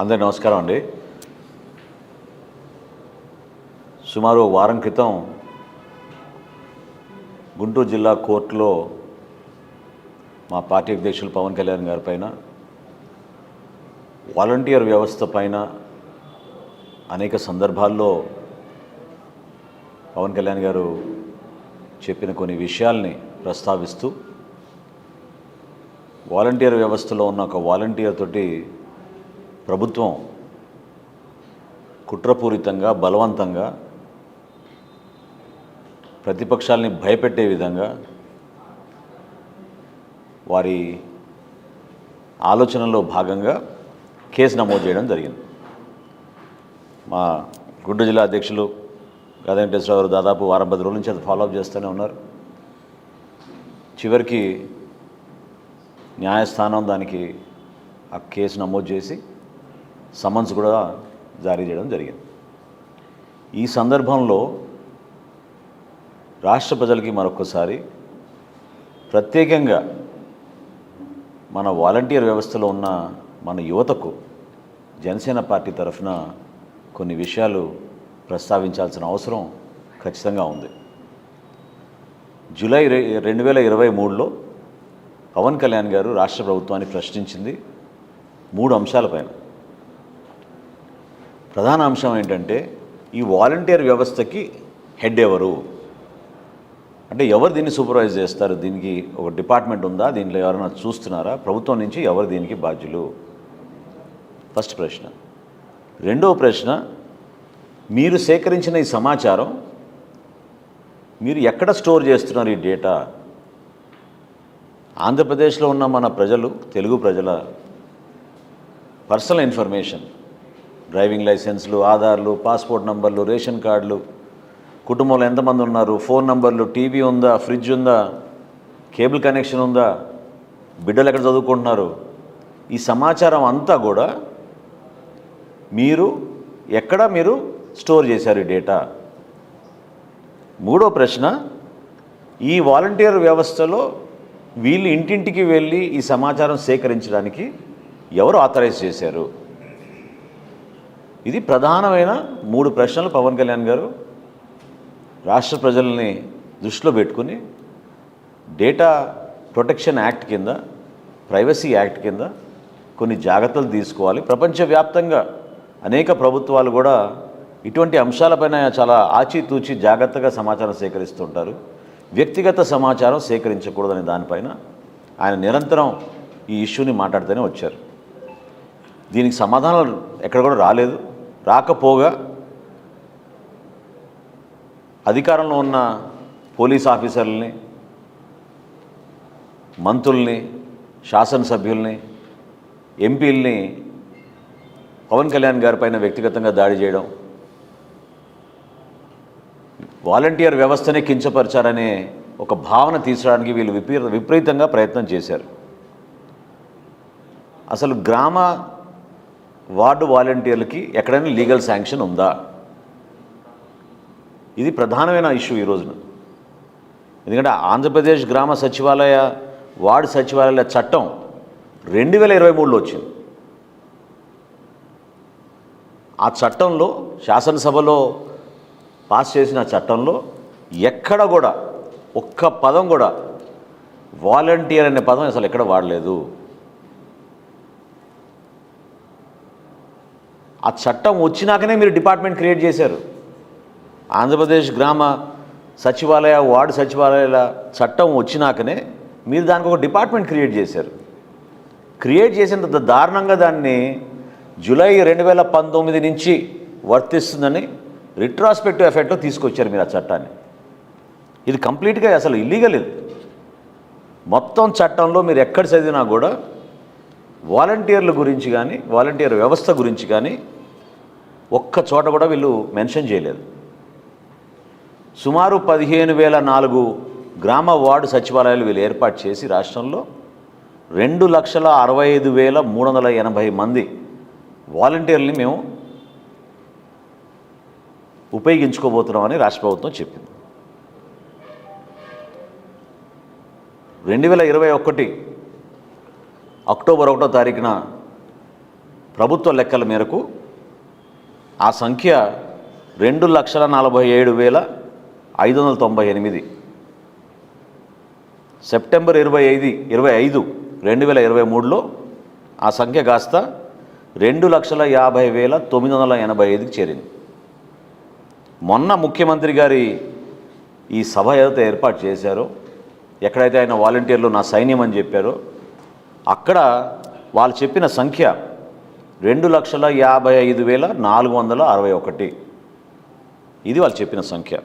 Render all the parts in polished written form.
అందరికీ నమస్కారం అండి. సుమారు వారం క్రితం గుంటూరు జిల్లా కోర్టులో మా పార్టీ అధ్యక్షులు పవన్ కళ్యాణ్ గారి పైన వాలంటీర్ వ్యవస్థ పైన అనేక సందర్భాల్లో పవన్ కళ్యాణ్ గారు చెప్పిన కొన్ని విషయాల్ని ప్రస్తావిస్తూ వాలంటీర్ వ్యవస్థలో ఉన్న ఒక వాలంటీర్ తోటి ప్రభుత్వం కుట్రపూరితంగా బలవంతంగా ప్రతిపక్షాలని భయపెట్టే విధంగా వారి ఆలోచనలో భాగంగా కేసు నమోదు చేయడం జరిగింది. మా గుంటూరు జిల్లా అధ్యక్షులు గదా వెంకటేశ్వరరావు గారు దాదాపు వారం 10 రోజుల నుంచి అది ఫాలోఅప్ చేస్తూనే ఉన్నారు. చివరికి న్యాయస్థానం దానికి ఆ కేసు నమోదు చేసి సమన్స్ కూడా జారీ చేయడం జరిగింది. ఈ సందర్భంలో రాష్ట్ర ప్రజలకి మరొకసారి ప్రత్యేకంగా మన వాలంటీర్ వ్యవస్థలో ఉన్న మన యువతకు జనసేన పార్టీ తరఫున కొన్ని విషయాలు ప్రస్తావించాల్సిన అవసరం ఖచ్చితంగా ఉంది. జూలై 2023లో పవన్ కళ్యాణ్ గారు రాష్ట్ర ప్రభుత్వాన్ని ప్రశ్నించింది 3 అంశాలపైన. ప్రధాన అంశం ఏంటంటే ఈ వాలంటీర్ వ్యవస్థకి హెడ్ ఎవరు, అంటే ఎవరు దీన్ని సూపర్వైజ్ చేస్తారు, దీనికి ఒక డిపార్ట్మెంట్ ఉందా, దీంట్లో ఎవరైనా చూస్తున్నారా, ప్రభుత్వం నుంచి ఎవరు దీనికి బాధ్యులు, ఫస్ట్ ప్రశ్న. రెండవ ప్రశ్న, మీరు సేకరించిన ఈ సమాచారం మీరు ఎక్కడ స్టోర్ చేస్తున్నారు ఈ డేటా? ఆంధ్రప్రదేశ్లో ఉన్న మన ప్రజలు, తెలుగు ప్రజల పర్సనల్ ఇన్ఫర్మేషన్, డ్రైవింగ్ లైసెన్స్లు, ఆధార్లు, పాస్పోర్ట్ నంబర్లు, రేషన్ కార్డులు, కుటుంబంలో ఎంతమంది ఉన్నారు, ఫోన్ నంబర్లు, టీవీ ఉందా, ఫ్రిడ్జ్ ఉందా, కేబుల్ కనెక్షన్ ఉందా, బిడ్డలు ఎక్కడ చదువుకుంటున్నారు, ఈ సమాచారం అంతా కూడా ఎక్కడ మీరు స్టోర్ చేశారు ఈ డేటా? మూడో ప్రశ్న, ఈ వాలంటీర్ వ్యవస్థలో వీళ్ళు ఇంటింటికి వెళ్ళి ఈ సమాచారం సేకరించడానికి ఎవరు ఆథరైజ్ చేశారు? ఇది ప్రధానమైన 3 ప్రశ్నలు పవన్ కళ్యాణ్ గారు రాష్ట్ర ప్రజల్ని దృష్టిలో పెట్టుకుని డేటా ప్రొటెక్షన్ యాక్ట్ కింద, ప్రైవసీ యాక్ట్ కింద కొన్ని జాగ్రత్తలు తీసుకోవాలి. ప్రపంచవ్యాప్తంగా అనేక ప్రభుత్వాలు కూడా ఇటువంటి అంశాలపైన చాలా ఆచితూచి జాగ్రత్తగా సమాచారం సేకరిస్తుంటారు. వ్యక్తిగత సమాచారం సేకరించకూడదనే దానిపైన ఆయన నిరంతరం ఈ ఇష్యూని మాట్లాడుతూనే వచ్చారు. దీనికి సమాధానాలు ఎక్కడ కూడా రాలేదు. రాకపోగా అధికారంలో ఉన్న పోలీస్ ఆఫీసర్లని, మంత్రుల్ని, శాసనసభ్యుల్ని, ఎంపీల్ని పవన్ కళ్యాణ్ గారి పైన వ్యక్తిగతంగా దాడి చేయడం, వాలంటీర్ వ్యవస్థనే కించపరిచారనే ఒక భావన తీసుకురావడానికి వీళ్ళు విపరీతంగా ప్రయత్నం చేశారు. అసలు గ్రామ వార్డు వాలంటీర్లకి ఎక్కడైనా లీగల్ శాంక్షన్ ఉందా? ఇది ప్రధానమైన ఇష్యూ ఈ రోజున. ఎందుకంటే ఆంధ్రప్రదేశ్ గ్రామ సచివాలయ, వార్డు సచివాలయాల చట్టం 2023లో వచ్చింది. ఆ చట్టంలో, శాసనసభలో పాస్ చేసిన చట్టంలో ఎక్కడ కూడా ఒక్క పదం కూడా వాలంటీర్ అనే పదం అసలు ఎక్కడ వాడలేదు. ఆ చట్టం వచ్చినాకనే మీరు డిపార్ట్మెంట్ క్రియేట్ చేశారు. ఆంధ్రప్రదేశ్ గ్రామ సచివాలయ, వార్డు సచివాలయాల చట్టం వచ్చినాకనే మీరు దానికి ఒక డిపార్ట్మెంట్ క్రియేట్ చేశారు. క్రియేట్ చేసినంత దారుణంగా దాన్ని జూలై 2019 నుంచి వర్తిస్తుందని రిట్రాస్పెక్టివ్ ఎఫెక్ట్లో తీసుకొచ్చారు మీరు ఆ చట్టాన్ని. ఇది కంప్లీట్గా అసలు ఇల్లీగల్. ఇది మొత్తం చట్టంలో మీరు ఎక్కడ చదివినా కూడా వాలంటీర్ల గురించి కానీ, వాలంటీర్ వ్యవస్థ గురించి కానీ ఒక్క చోట కూడా వీళ్ళు మెన్షన్ చేయలేదు. సుమారు 15,004 గ్రామ వార్డు సచివాలయాలు వీళ్ళు ఏర్పాటు చేసి రాష్ట్రంలో 2,65,380 మంది వాలంటీర్లని మేము ఉపయోగించుకోబోతున్నామని రాష్ట్ర ప్రభుత్వం చెప్పింది. 2021 అక్టోబర్ 1వ తారీఖున ప్రభుత్వ లెక్కల మేరకు ఆ సంఖ్య 2,47,598. సెప్టెంబర్ 25, 2023లో ఆ సంఖ్య కాస్త 2,50,985కి చేరింది. మొన్న ముఖ్యమంత్రి గారి ఈ సభ ఏదైతే ఏర్పాటు చేశారో, ఎక్కడైతే ఆయన వాలంటీర్లు నా సైన్యం అని చెప్పారో, అక్కడ వాళ్ళు చెప్పిన సంఖ్య 2,55,461. ఇది వాళ్ళు చెప్పిన సంఖ్య.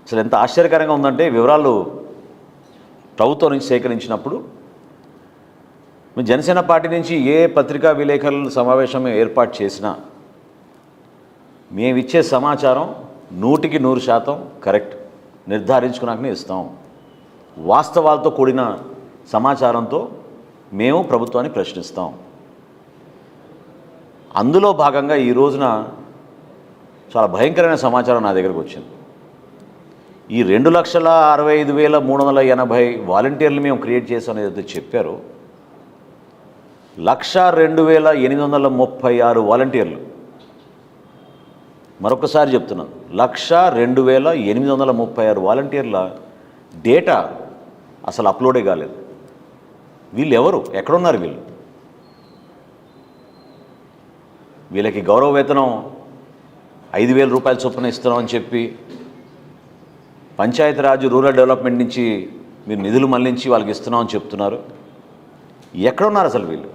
అసలు ఎంత ఆశ్చర్యకరంగా ఉందంటే, వివరాలు ప్రభుత్వం నుంచి సేకరించినప్పుడు జనసేన పార్టీ నుంచి ఏ పత్రికా విలేకరుల సమావేశం ఏర్పాటు చేసినా మేమిచ్చే సమాచారం 100% కరెక్ట్, నిర్ధారించుకున్నాకనే ఇస్తాం. వాస్తవాలతో కూడిన సమాచారంతో మేము ప్రభుత్వాన్ని ప్రశ్నిస్తాం. అందులో భాగంగా ఈ రోజున చాలా భయంకరమైన సమాచారం నా దగ్గరకు వచ్చింది. ఈ 2,65,380 వాలంటీర్లు మేము క్రియేట్ చేసాం ఏదైతే చెప్పారో, 1,02,836 వాలంటీర్లు, మరొకసారి చెప్తున్నాను, 1,02,836 వాలంటీర్ల డేటా అసలు అప్లోడే కాలేదు. వీళ్ళు ఎవరు? ఎక్కడున్నారు వీళ్ళు? వీళ్ళకి గౌరవ వేతనం 5,000 రూపాయల చొప్పున ఇస్తున్నామని చెప్పి పంచాయతీరాజ్ రూరల్ డెవలప్మెంట్ నుంచి మీరు నిధులు మళ్లించి వాళ్ళకి ఇస్తున్నామని చెప్తున్నారు. ఎక్కడున్నారు అసలు వీళ్ళు?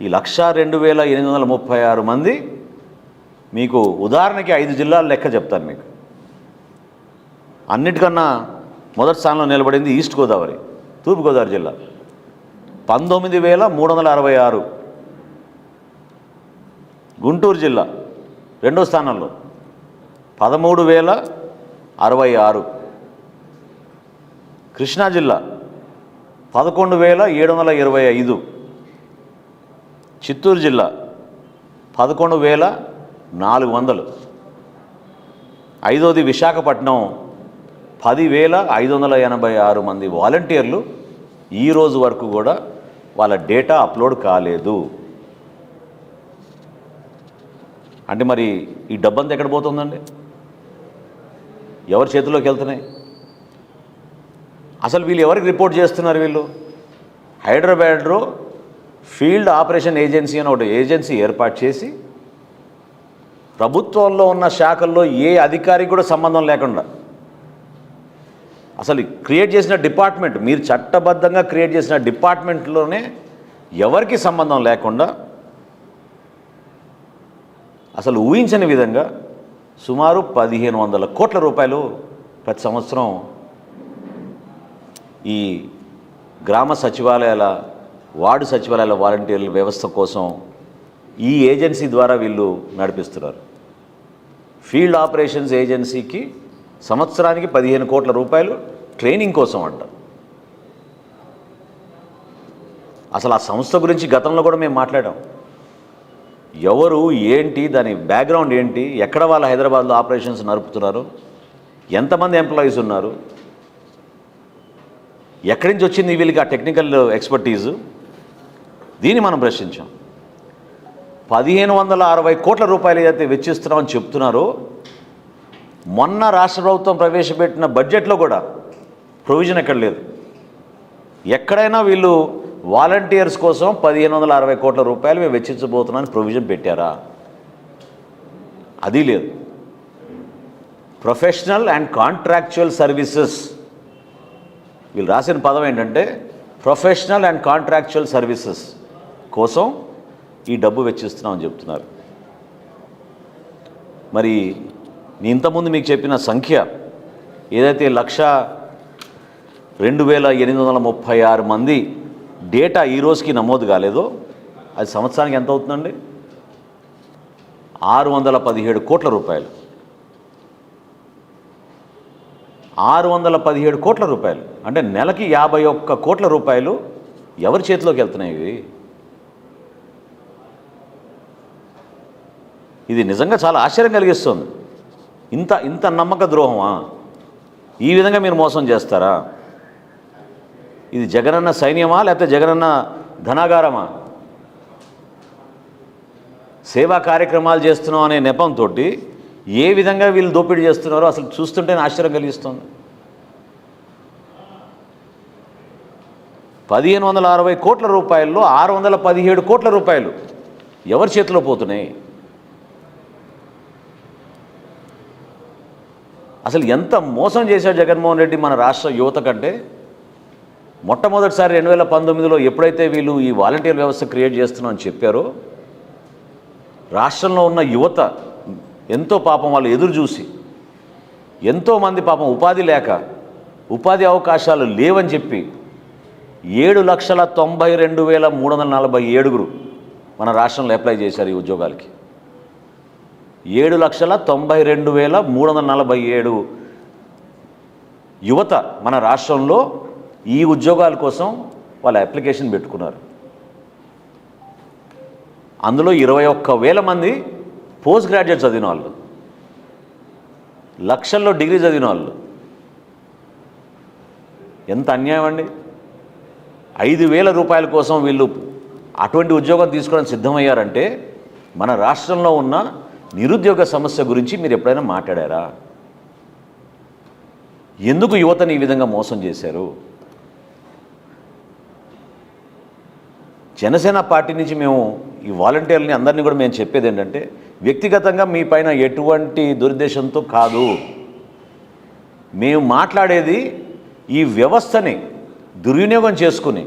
ఈ 1,02,836 మంది, మీకు ఉదాహరణకి 5 జిల్లాల లెక్క చెప్తాను మీకు. అన్నిటికన్నా మొదటి స్థానంలో నిలబడింది ఈస్ట్ గోదావరి, తూర్పుగోదావరి జిల్లా, 19,366. గుంటూరు జిల్లా రెండో స్థానంలో 13,066. కృష్ణా జిల్లా 11,725. చిత్తూరు జిల్లా 11,400. ఐదోది విశాఖపట్నం 10,586 మంది వాలంటీర్లు ఈ రోజు వరకు కూడా వాళ్ళ డేటా అప్లోడ్ కాలేదు. అంటే మరి ఈ డబ్బంతా ఎక్కడ పోతుందండి? ఎవరి చేతిలోకి వెళ్తున్నాయి? అసలు వీళ్ళు ఎవరికి రిపోర్ట్ చేస్తున్నారు? వీళ్ళు హైదరాబాద్లో ఫీల్డ్ ఆపరేషన్ ఏజెన్సీ అని ఒకటి ఏజెన్సీ ఏర్పాటు చేసి ప్రభుత్వంలో ఉన్న శాఖల్లో ఏ అధికారికి కూడా సంబంధం లేకుండా, అసలు క్రియేట్ చేసిన డిపార్ట్మెంట్, మీరు చట్టబద్ధంగా క్రియేట్ చేసిన డిపార్ట్మెంట్లోనే ఎవరికి సంబంధం లేకుండా అసలు ఊహించని విధంగా సుమారు 1,500 కోట్ల రూపాయలు ప్రతి సంవత్సరం ఈ గ్రామ సచివాలయాల, వార్డు సచివాలయాల వాలంటీర్ల వ్యవస్థ కోసం ఈ ఏజెన్సీ ద్వారా వీళ్ళు నడిపిస్తున్నారు. ఫీల్డ్ ఆపరేషన్స్ ఏజెన్సీకి సంవత్సరానికి 15 కోట్ల రూపాయలు ట్రైనింగ్ కోసం అంట. అసలు ఆ సంస్థ గురించి గతంలో కూడా మేము మాట్లాడాం. ఎవరు, ఏంటి, దాని బ్యాక్గ్రౌండ్ ఏంటి, ఎక్కడ వాళ్ళు హైదరాబాద్లో ఆపరేషన్స్ నడుపుతున్నారు, ఎంతమంది ఎంప్లాయీస్ ఉన్నారు, ఎక్కడి నుంచి వచ్చింది వీళ్ళకి ఆ టెక్నికల్ ఎక్స్పర్టీజు, దీన్ని మనం ప్రశ్నించాం. 1,560 కోట్ల రూపాయలు ఏదైతే వెచ్చిస్తున్నామని చెప్తున్నారో, మొన్న రాష్ట్ర ప్రభుత్వం ప్రవేశపెట్టిన బడ్జెట్లో కూడా ప్రొవిజన్ ఎక్కడ లేదు. ఎక్కడైనా వీళ్ళు వాలంటీర్స్ కోసం 1,560 కోట్ల రూపాయలు మేము వెచ్చించబోతున్నామని ప్రొవిజన్ పెట్టారా? అది లేదు. ప్రొఫెషనల్ అండ్ కాంట్రాక్చువల్ సర్వీసెస్, వీళ్ళు రాసిన పదం ఏంటంటే ప్రొఫెషనల్ అండ్ కాంట్రాక్చువల్ సర్వీసెస్ కోసం ఈ డబ్బు వెచ్చిస్తున్నామని చెప్తున్నారు. మరి నేను ఇంతకుముందు మీకు చెప్పిన సంఖ్య ఏదైతే 1,02,836 మంది డేటా ఈ రోజుకి నమోదు కాలేదో, అది సంవత్సరానికి ఎంత అవుతుందండి? 617 కోట్ల రూపాయలు. 617 కోట్ల రూపాయలు అంటే నెలకి 51 కోట్ల రూపాయలు ఎవరి చేతిలోకి వెళ్తున్నాయి ఇవి? ఇది నిజంగా చాలా ఆశ్చర్యం కలిగిస్తుంది. ఇంత నమ్మక ద్రోహమా? ఈ విధంగా మీరు మోసం చేస్తారా? ఇది జగనన్న సైన్యమా లేకపోతే జగనన్న ధనాగారమా? సేవా కార్యక్రమాలు చేస్తున్నాం అనే నెపంతో ఏ విధంగా వీళ్ళు దోపిడీ చేస్తున్నారో అసలు చూస్తుంటేనే ఆశ్చర్యం కలిగిస్తుంది. 1560 కోట్ల రూపాయల్లో 617 కోట్ల రూపాయలు ఎవరి చేతిలో పోతున్నాయి? అసలు ఎంత మోసం చేశాడు జగన్మోహన్ రెడ్డి మన రాష్ట్ర యువత కంటే. మొట్టమొదటిసారి 2019లో ఎప్పుడైతే వీళ్ళు ఈ వాలంటీర్ వ్యవస్థ క్రియేట్ చేస్తున్నామని చెప్పారో, రాష్ట్రంలో ఉన్న యువత ఎంతో పాపం వాళ్ళు ఎదురు చూసి, ఎంతోమంది పాపం ఉపాధి లేక, ఉపాధి అవకాశాలు లేవని చెప్పి 7,92,347 మన రాష్ట్రంలో అప్లై చేశారు ఈ ఉద్యోగాలకి. 7,92,347 యువత మన రాష్ట్రంలో ఈ ఉద్యోగాల కోసం వాళ్ళ అప్లికేషన్ పెట్టుకున్నారు. అందులో 21,000 మంది పోస్ట్ గ్రాడ్యుయేట్ చదివిన వాళ్ళు, లక్షల్లో డిగ్రీ చదివిన వాళ్ళు. ఎంత అన్యాయం అండి! 5,000 రూపాయల కోసం వీళ్ళు అటువంటి ఉద్యోగం తీసుకోవడానికి సిద్ధమయ్యారంటే మన రాష్ట్రంలో ఉన్న నిరుద్యోగ సమస్య గురించి మీరు ఎప్పుడైనా మాట్లాడారా? ఎందుకు యువతని ఈ విధంగా మోసం చేశారు? జనసేన పార్టీ నుంచి మేము ఈ వాలంటీర్లని అందరినీ కూడా మేము చెప్పేది ఏంటంటే, వ్యక్తిగతంగా మీ పైన ఎటువంటి దురుద్దేశంతో కాదు. మేము మాట్లాడేది ఈ వ్యవస్థని దుర్వినియోగం చేసుకుని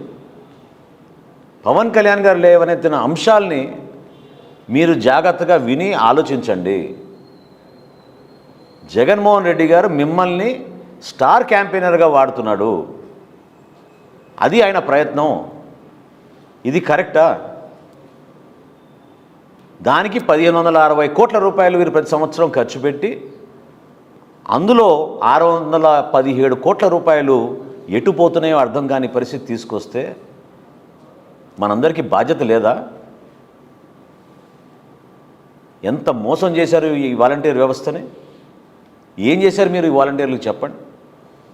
పవన్ కళ్యాణ్ గారు లేవనెత్తిన అంశాల్ని మీరు జాగ్రత్తగా విని ఆలోచించండి. జగన్మోహన్ రెడ్డి గారు మిమ్మల్ని స్టార్ క్యాంపెయినర్గా వాడుతున్నాడు. అది ఆయన ప్రయత్నం. ఇది కరెక్టా? దానికి 1560 కోట్ల రూపాయలు వీరు ప్రతి సంవత్సరం ఖర్చు పెట్టి, అందులో 617 కోట్ల రూపాయలు ఎటు పోతున్నాయో అర్థం కాని పరిస్థితి తీసుకొస్తే మనందరికీ బాధ్యత లేదా? ఎంత మోసం చేశారు ఈ వాలంటీర్ వ్యవస్థని. ఏం చేశారు మీరు ఈ వాలంటీర్లకు చెప్పండి.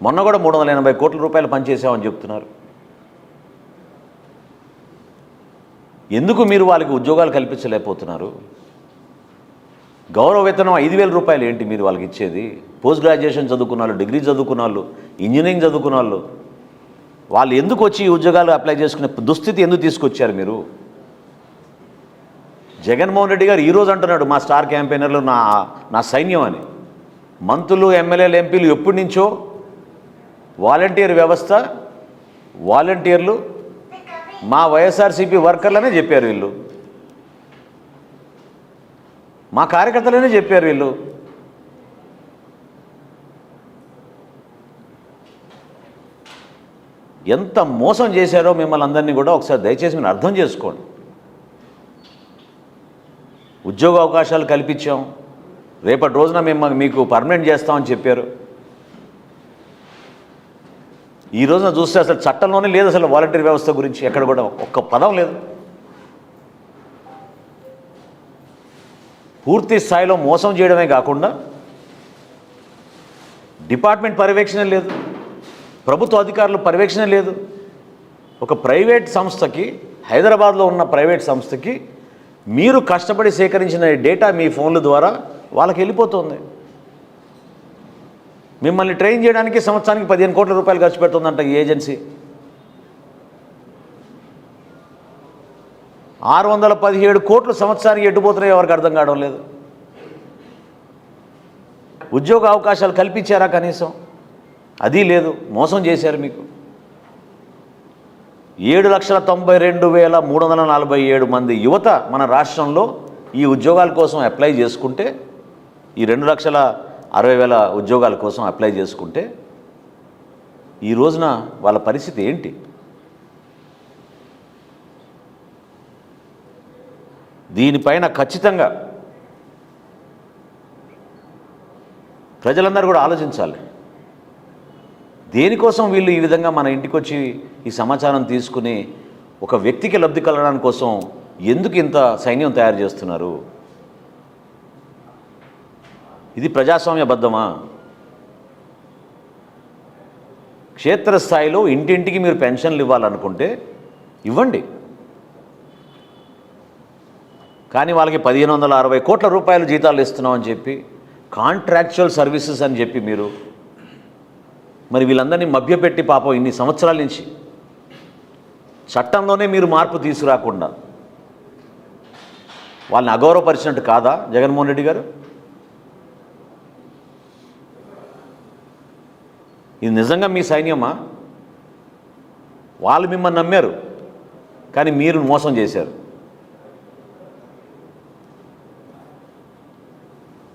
మొన్న కూడా 380 కోట్ల రూపాయలు పనిచేసామని చెప్తున్నారు. ఎందుకు మీరు వాళ్ళకి ఉద్యోగాలు కల్పించలేకపోతున్నారు? గౌరవ వేతనం 5,000 రూపాయలు ఏంటి మీరు వాళ్ళకి ఇచ్చేది? పోస్ట్ గ్రాడ్యుయేషన్ చదువుకున్న వాళ్ళు, డిగ్రీ చదువుకున్న వాళ్ళు, ఇంజనీరింగ్ చదువుకున్న వాళ్ళు ఎందుకు వచ్చి ఈ ఉద్యోగాలు అప్లై చేసుకునే దుస్థితి ఎందుకు తీసుకొచ్చారు మీరు? జగన్మోహన్ రెడ్డి గారు ఈరోజు అంటున్నాడు మా స్టార్ క్యాంపెయినర్లు నా సైన్యం అని. మంత్రులు, ఎమ్మెల్యేలు, ఎంపీలు ఎప్పటి నుంచో వాలంటీర్ వ్యవస్థ, వాలంటీర్లు మా వైఎస్ఆర్సీపీ వర్కర్లనే చెప్పారు వీళ్ళు, మా కార్యకర్తలనే చెప్పారు వీళ్ళు. ఎంత మోసం చేశారో మిమ్మల్ని అందరినీ కూడా ఒకసారి దయచేసి మీరు అర్థం చేసుకోండి. ఉద్యోగ అవకాశాలు కల్పించాం, రేపటి రోజున మేము మీకు పర్మనెంట్ చేస్తామని చెప్పారు. ఈ రోజున చూస్తే అసలు చట్టంలోనే లేదు అసలు వాలంటీర్ వ్యవస్థ గురించి ఎక్కడ కూడా ఒక్క పదం లేదు. పూర్తి స్థాయిలో మోసం చేయడమే కాకుండా డిపార్ట్మెంట్ పర్యవేక్షణ లేదు, ప్రభుత్వ అధికారుల పర్యవేక్షణ లేదు. ఒక ప్రైవేట్ సంస్థకి, హైదరాబాద్లో ఉన్న ప్రైవేట్ సంస్థకి మీరు కష్టపడి సేకరించిన డేటా మీ ఫోన్ల ద్వారా వాళ్ళకి వెళ్ళిపోతుంది. మిమ్మల్ని ట్రైన్ చేయడానికి సంవత్సరానికి 15 కోట్ల రూపాయలు ఖర్చు పెడుతుందంట ఈ ఏజెన్సీ. 617 కోట్లు సంవత్సరానికి ఎట్టుపోతున్నాయో ఎవరికి అర్థం కావడం లేదు. ఉద్యోగ అవకాశాలు కల్పించారా కనీసం? అది లేదు, మోసం చేశారు మీకు. 7,92,347 మంది యువత మన రాష్ట్రంలో ఈ ఉద్యోగాల కోసం అప్లై చేసుకుంటే, ఈ 2,60,000 ఉద్యోగాల కోసం అప్లై చేసుకుంటే ఈ రోజున వాళ్ళ పరిస్థితి ఏంటి? దీనిపైన ఖచ్చితంగా ప్రజలందరూ కూడా ఆలోచించాలి. దేనికోసం వీళ్ళు ఈ విధంగా మన ఇంటికి వచ్చి ఈ సమాచారం తీసుకుని ఒక వ్యక్తికి లబ్ధి కలగడానికి కోసం ఎందుకు ఇంత సైన్యం తయారు చేస్తున్నారు? ఇది ప్రజాస్వామ్యబద్ధమా? క్షేత్రస్థాయిలో ఇంటింటికి మీరు పెన్షన్లు ఇవ్వాలనుకుంటే ఇవ్వండి. కానీ వాళ్ళకి 1560 కోట్ల రూపాయలు జీతాలు ఇస్తున్నామని చెప్పి కాంట్రాక్చువల్ సర్వీసెస్ అని చెప్పి మీరు మరి వీళ్ళందరినీ మభ్యపెట్టి పాపం ఇన్ని సంవత్సరాల నుంచి చట్టంలోనే మీరు మార్పు తీసుకురాకుండా వాళ్ళని అగౌరవపరిచినట్టు కాదా జగన్మోహన్ రెడ్డి గారు? ఇది నిజంగా మీ సైన్యమా? వాళ్ళు మిమ్మల్ని నమ్మారు కానీ మీరు మోసం చేశారు.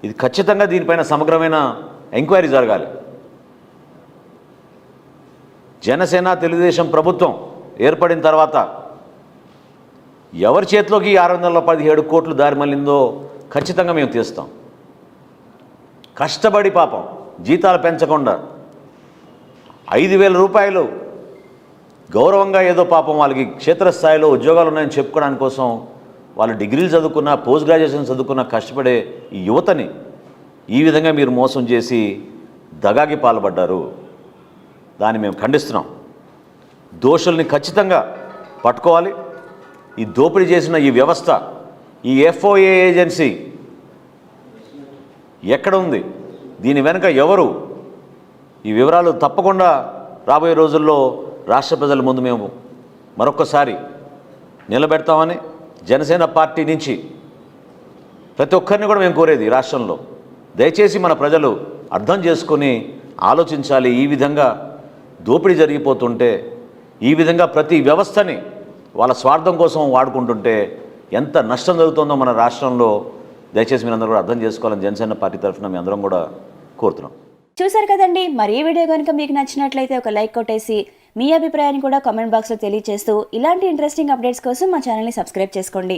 ఇది ఖచ్చితంగా దీనిపైన సమగ్రమైన ఎంక్వైరీ జరగాలి. జనసేన తెలుగుదేశం ప్రభుత్వం ఏర్పడిన తర్వాత ఎవరి చేతిలోకి 617 కోట్లు దారి మళ్ళిందో ఖచ్చితంగా మేము తీస్తాం. కష్టపడి పాపం జీతాలు పెంచకుండా 5,000 రూపాయలు గౌరవంగా ఏదో పాపం వాళ్ళకి క్షేత్రస్థాయిలో ఉద్యోగాలు ఉన్నాయని చెప్పుకోవడానికి కోసం వాళ్ళు డిగ్రీలు చదువుకున్న పోస్ట్ గ్రాడ్యుయేషన్ చదువుకున్న కష్టపడే ఈ యువతని ఈ విధంగా మీరు మోసం చేసి దగాకి పాల్పడ్డారు. దాన్ని మేము ఖండిస్తున్నాం. దోషుల్ని ఖచ్చితంగా పట్టుకోవాలి. ఈ దోపిడీ చేసిన ఈ వ్యవస్థ, ఈ FOA ఏజెన్సీ ఎక్కడ ఉంది, దీని వెనుక ఎవరు, ఈ వివరాలు తప్పకుండా రాబోయే రోజుల్లో రాష్ట్ర ప్రజల ముందు మేము మరొక్కసారి నిలబెడతామని జనసేన పార్టీ నుంచి ప్రతి ఒక్కరిని కూడా మేము కోరేది రాష్ట్రంలో, దయచేసి మన ప్రజలు అర్థం చేసుకొని ఆలోచించాలి. ఈ విధంగా దోపిడీ జరిగిపోతుంటే, ఈ విధంగా ప్రతి వ్యవస్థని వాళ్ళ స్వార్థం కోసం వాడుకుంటుంటే ఎంత నష్టం జరుగుతుందో మన రాష్ట్రంలో దయచేసి మీరందరూ కూడా అర్థం చేసుకోవాలని జనసేన పార్టీ తరఫున మీ అందరం కూడా కోరుతున్నాం. చూసారు కదండి, మరి ఈ వీడియో కనుక మీకు నచ్చినట్లయితే ఒక లైక్ కొట్టేసి మీ అభిప్రాయాన్ని కూడా కామెంట్ బాక్స్లో తెలియజేస్తూ ఇలాంటి ఇంట్రెస్టింగ్ అప్డేట్స్ కోసం మా ఛానల్ని సబ్స్క్రైబ్ చేసుకోండి.